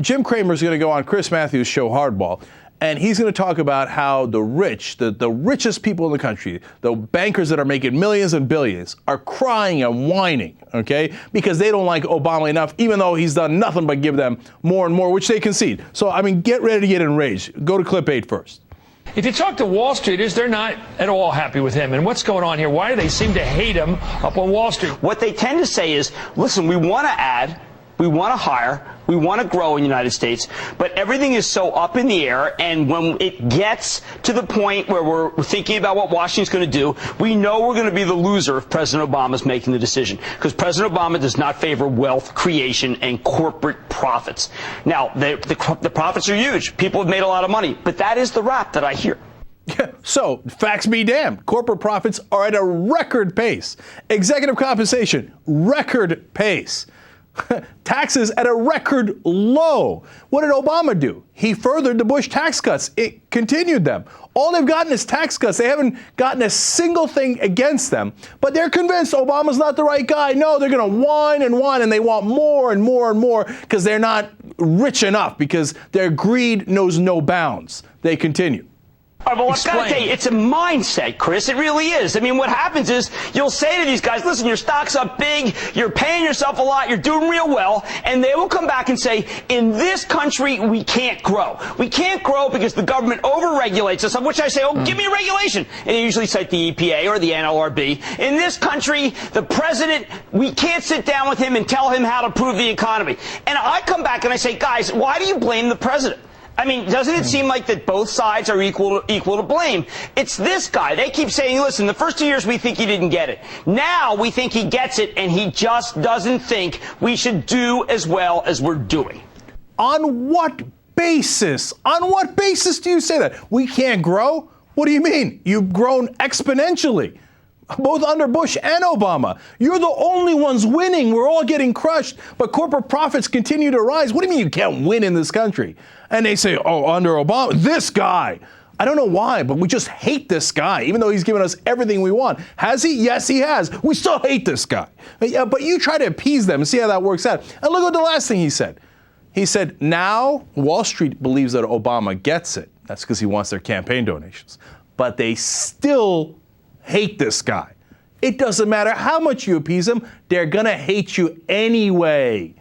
Jim Cramer is going to go on Chris Matthews' show Hardball, and he's going to talk about how the rich, the richest people in the country, the bankers that are making millions and billions, are crying and whining, okay, because they don't like Obama enough, even though he's done nothing but give them more and more, which they concede. So, I mean, get ready to get enraged. Go to clip 8 first. If you talk to Wall Streeters, they're not at all happy with him. And what's going on here? Why do they seem to hate him up on Wall Street? What they tend to say is, listen, we want to add, we want to hire, we want to grow in the United States, but everything is so up in the air, and when it gets to the point where we're thinking about what Washington's going to do, we know we're going to be the loser if President Obama's making the decision, because President Obama does not favor wealth creation and corporate profits. Now, the profits are huge. People have made a lot of money, but that is the rap that I hear. Yeah, so, facts be damned. Corporate profits are at a record pace. Executive compensation, record pace. Taxes at a record low. What did Obama do? He furthered the Bush tax cuts. It continued them. All they've gotten is tax cuts. They haven't gotten a single thing against them. But they're convinced Obama's not the right guy. No, they're going to whine, and they want more and more and more because they're not rich enough, because their greed knows no bounds. They continue. Well, I've got to tell you, it's a mindset, Chris. It really is. I mean, what happens is you'll say to these guys, listen, your stock's up big, you're paying yourself a lot, you're doing real well, and they will come back and say, in this country, we can't grow. We can't grow because the government overregulates us, of which I say, oh, give me a regulation. And they usually cite the EPA or the NLRB. In this country, the president, we can't sit down with him and tell him how to improve the economy. And I come back and I say, guys, why do you blame the president? I mean, doesn't it seem like that both sides are equal to blame? It's this guy. They keep saying, listen, the first 2 years we think he didn't get it. Now we think he gets it, and he just doesn't think we should do as well as we're doing. On what basis? On what basis do you say that? We can't grow? What do you mean? You've grown exponentially, both under Bush and Obama. You're the only ones winning. We're all getting crushed, but corporate profits continue to rise. What do you mean you can't win in this country? And they say, oh, under Obama, this guy. I don't know why, but we just hate this guy, even though he's given us everything we want. Has he? Yes, he has. We still hate this guy. But you try to appease them and see how that works out. And look at the last thing he said. He said, now Wall Street believes that Obama gets it. That's because he wants their campaign donations. But they still hate this guy. It doesn't matter how much you appease them, they're going to hate you anyway.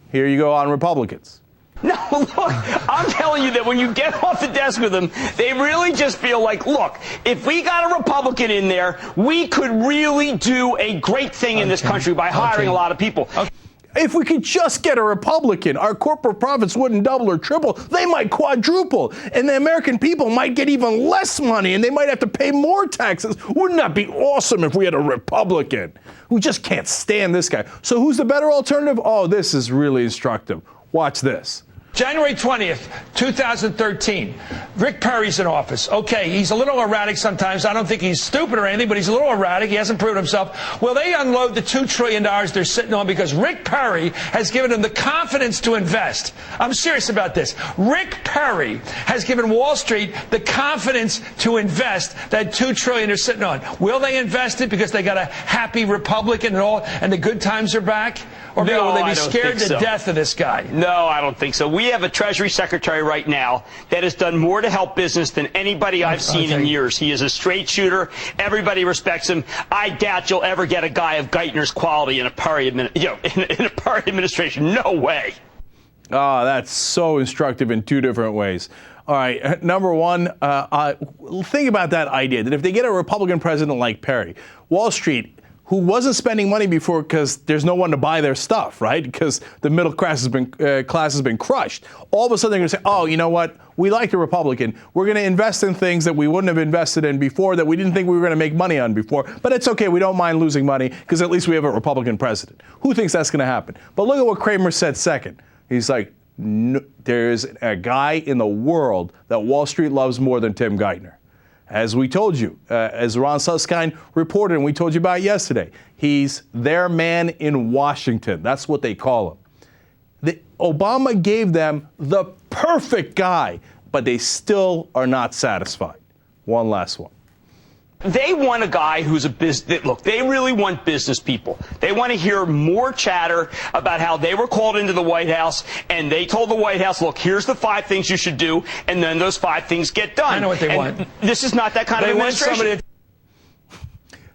Here you go on Republicans. No, look, I'm telling you that when you get off the desk with them, they really just feel like, look, if we got a Republican in there, we could really do a great thing in this country by hiring a lot of people. If we could just get a Republican, our corporate profits wouldn't double or triple. They might quadruple. And the American people might get even less money, and they might have to pay more taxes. Wouldn't that be awesome if we had a Republican? We just can't stand this guy. So who's the better alternative? Oh, this is really instructive. Watch this. January 20th, 2013, Rick Perry's in office. Okay, he's a little erratic sometimes. I don't think he's stupid or anything, but he's a little erratic. He hasn't proven himself. Well, they unload the $2 trillion they're sitting on because Rick Perry has given them the confidence to invest. I'm serious about this. Rick Perry has given Wall Street the confidence to invest that $2 trillion they're sitting on. Will they invest it because they got a happy Republican and the good times are back? Or no, will they be scared to death of this guy? No, I don't think so. We have a Treasury Secretary right now that has done more to help business than anybody I've seen in years. He is a straight shooter. Everybody respects him. I doubt you'll ever get a guy of Geithner's quality in a Perry administration. No way. Oh, that's so instructive in two different ways. All right, number one, think about that idea that if they get a Republican president like Perry, Wall Street, who wasn't spending money before because there's no one to buy their stuff, right? Because the middle class has been crushed. All of a sudden they're going to say, oh, you know what? We like the Republican. We're going to invest in things that we wouldn't have invested in before, that we didn't think we were going to make money on before. But it's okay. We don't mind losing money because at least we have a Republican president. Who thinks that's going to happen? But look at what Cramer said second. He's like, no, there's a guy in the world that Wall Street loves more than Tim Geithner. As we told you, as Ron Suskind reported, and we told you about yesterday, he's their man in Washington. That's what they call him. Obama gave them the perfect guy, but they still are not satisfied. One last one. They want a guy who's a business. Look, they really want business people. They want to hear more chatter about how they were called into the White House and they told the White House, look, here's the 5 things you should do, and then those 5 things get done. I know what they want. This is not that kind of administration.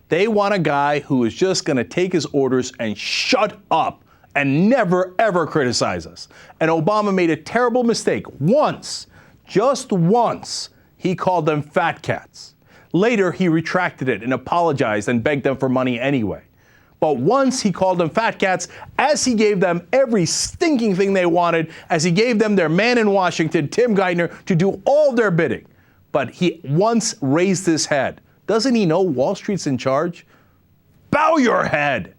They want a guy who is just going to take his orders and shut up and never, ever criticize us. And Obama made a terrible mistake. Once, just once, he called them fat cats. Later, he retracted it and apologized and begged them for money anyway. But once he called them fat cats, as he gave them every stinking thing they wanted, as he gave them their man in Washington, Tim Geithner, to do all their bidding. But he once raised his head. Doesn't he know Wall Street's in charge? Bow your head.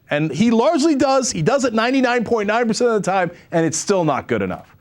And he largely does. He does it 99.9% of the time, and it's still not good enough.